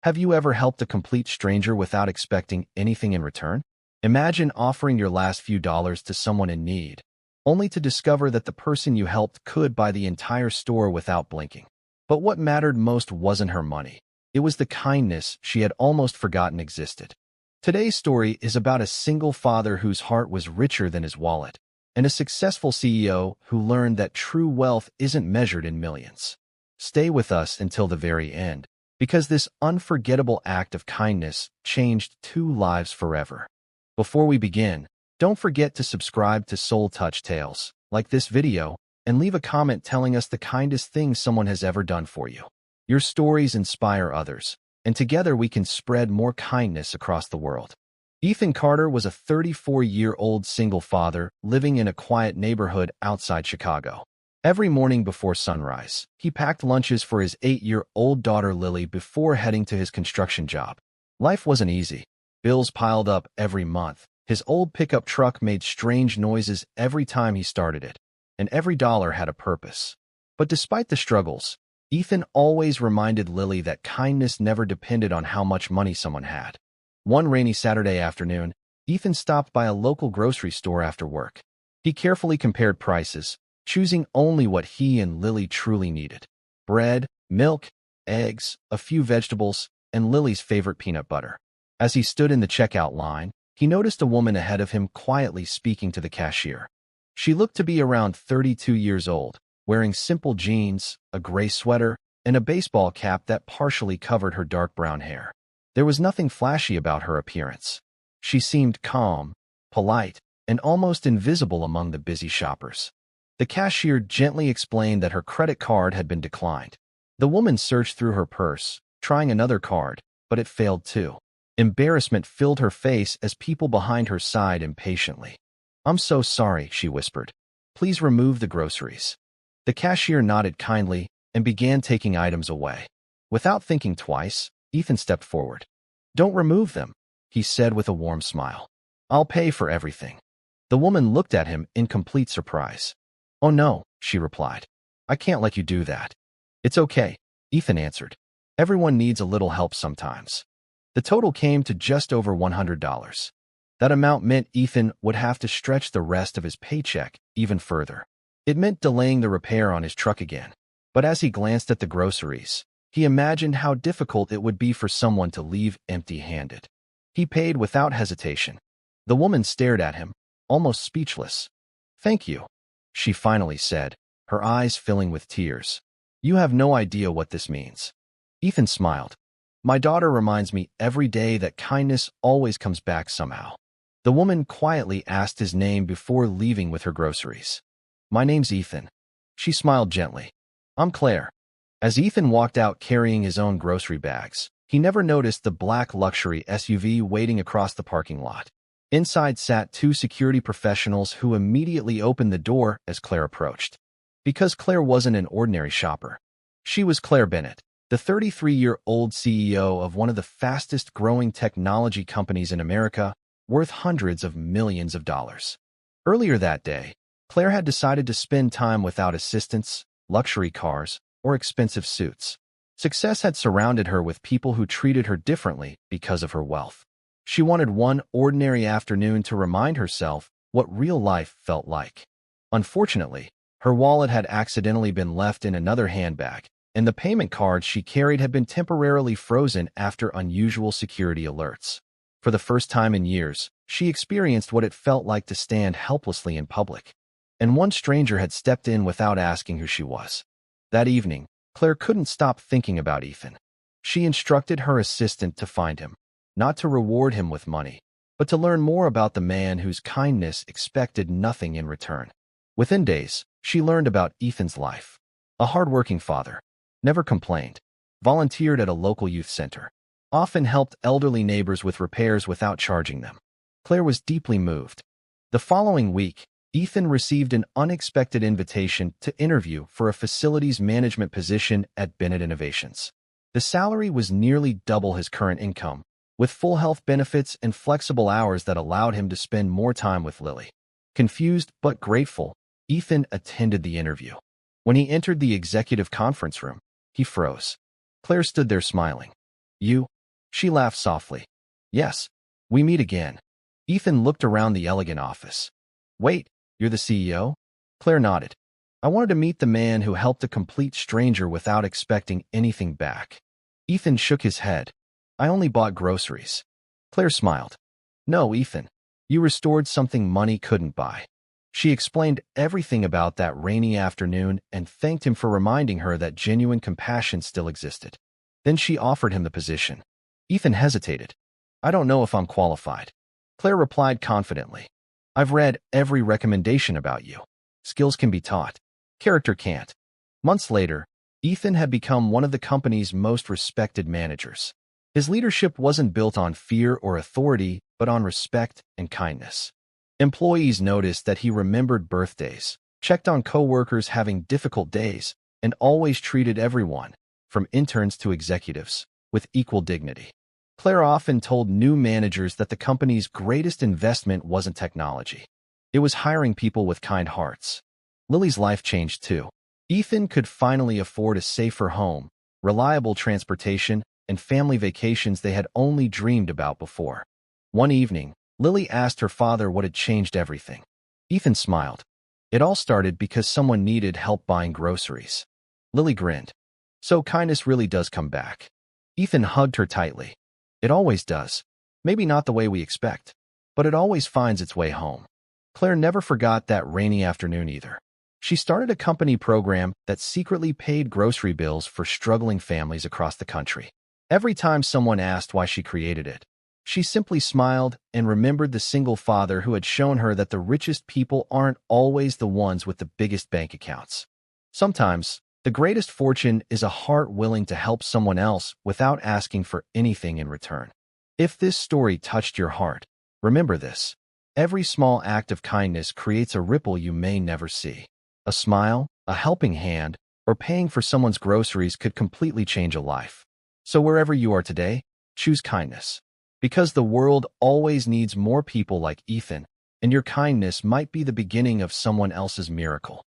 Have you ever helped a complete stranger without expecting anything in return? Imagine offering your last few dollars to someone in need, only to discover that the person you helped could buy the entire store without blinking. But what mattered most wasn't her money. It was the kindness she had almost forgotten existed. Today's story is about a single father whose heart was richer than his wallet, and a successful CEO who learned that true wealth isn't measured in millions. Stay with us until the very end, because this unforgettable act of kindness changed 2 lives forever. Before we begin, don't forget to subscribe to Soul Touch Tales, like this video, and leave a comment telling us the kindest thing someone has ever done for you. Your stories inspire others, and together we can spread more kindness across the world. Ethan Carter was a 34-year-old single father living in a quiet neighborhood outside Chicago. Every morning before sunrise, he packed lunches for his 8-year-old daughter Lily before heading to his construction job. Life wasn't easy. Bills piled up every month. His old pickup truck made strange noises every time he started it, and every dollar had a purpose. But despite the struggles, Ethan always reminded Lily that kindness never depended on how much money someone had. One rainy Saturday afternoon, Ethan stopped by a local grocery store after work. He carefully compared prices, choosing only what he and Lily truly needed: bread, milk, eggs, a few vegetables, and Lily's favorite peanut butter. As he stood in the checkout line, he noticed a woman ahead of him quietly speaking to the cashier. She looked to be around 32 years old, wearing simple jeans, a gray sweater, and a baseball cap that partially covered her dark brown hair. There was nothing flashy about her appearance. She seemed calm, polite, and almost invisible among the busy shoppers. The cashier gently explained that her credit card had been declined. The woman searched through her purse, trying another card, but it failed too. Embarrassment filled her face as people behind her sighed impatiently. "I'm so sorry," she whispered. "Please remove the groceries." The cashier nodded kindly and began taking items away. Without thinking twice, Ethan stepped forward. "Don't remove them," he said with a warm smile. "I'll pay for everything." The woman looked at him in complete surprise. "Oh no," she replied. "I can't let you do that." "It's okay," Ethan answered. "Everyone needs a little help sometimes." The total came to just over $100. That amount meant Ethan would have to stretch the rest of his paycheck even further. It meant delaying the repair on his truck again. But as he glanced at the groceries, he imagined how difficult it would be for someone to leave empty-handed. He paid without hesitation. The woman stared at him, almost speechless. "Thank you," she finally said, her eyes filling with tears. "You have no idea what this means." Ethan smiled. "My daughter reminds me every day that kindness always comes back somehow." The woman quietly asked his name before leaving with her groceries. "My name's Ethan." She smiled gently. "I'm Claire." As Ethan walked out carrying his own grocery bags, he never noticed the black luxury SUV waiting across the parking lot. Inside sat 2 security professionals who immediately opened the door as Claire approached. Because Claire wasn't an ordinary shopper. She was Claire Bennett, the 33-year-old CEO of one of the fastest-growing technology companies in America, worth hundreds of millions of dollars. Earlier that day, Claire had decided to spend time without assistants, luxury cars, or expensive suits. Success had surrounded her with people who treated her differently because of her wealth. She wanted one ordinary afternoon to remind herself what real life felt like. Unfortunately, her wallet had accidentally been left in another handbag, and the payment cards she carried had been temporarily frozen after unusual security alerts. For the first time in years, she experienced what it felt like to stand helplessly in public. And one stranger had stepped in without asking who she was. That evening, Claire couldn't stop thinking about Ethan. She instructed her assistant to find him, not to reward him with money, but to learn more about the man whose kindness expected nothing in return. Within days, she learned about Ethan's life. A hardworking father, never complained, volunteered at a local youth center, often helped elderly neighbors with repairs without charging them. Claire was deeply moved. The following week, Ethan received an unexpected invitation to interview for a facilities management position at Bennett Innovations. The salary was nearly double his current income, with full health benefits and flexible hours that allowed him to spend more time with Lily. Confused but grateful, Ethan attended the interview. When he entered the executive conference room, he froze. Claire stood there smiling. "You," She laughed softly. Yes, we meet again. Ethan looked around the elegant office. Wait, you're the CEO? Claire nodded. I wanted to meet the man who helped a complete stranger without expecting anything back. Ethan shook his head. I only bought groceries. Claire smiled. No, Ethan. You restored something money couldn't buy. She explained everything about that rainy afternoon and thanked him for reminding her that genuine compassion still existed. Then she offered him the position. Ethan hesitated. I don't know if I'm qualified. Claire replied confidently. I've read every recommendation about you. Skills can be taught. Character can't. Months later, Ethan had become one of the company's most respected managers. His leadership wasn't built on fear or authority, but on respect and kindness. Employees noticed that he remembered birthdays, checked on coworkers having difficult days, and always treated everyone, from interns to executives, with equal dignity. Claire often told new managers that the company's greatest investment wasn't technology. It was hiring people with kind hearts. Lily's life changed too. Ethan could finally afford a safer home, reliable transportation, and family vacations they had only dreamed about before. One evening, Lily asked her father what had changed everything. Ethan smiled. It all started because someone needed help buying groceries. Lily grinned. So kindness really does come back. Ethan hugged her tightly. It always does. Maybe not the way we expect, but it always finds its way home. Claire never forgot that rainy afternoon either. She started a company program that secretly paid grocery bills for struggling families across the country. Every time someone asked why she created it, she simply smiled and remembered the single father who had shown her that the richest people aren't always the ones with the biggest bank accounts. Sometimes, the greatest fortune is a heart willing to help someone else without asking for anything in return. If this story touched your heart, remember this. Every small act of kindness creates a ripple you may never see. A smile, a helping hand, or paying for someone's groceries could completely change a life. So wherever you are today, choose kindness. Because the world always needs more people like Ethan, and your kindness might be the beginning of someone else's miracle.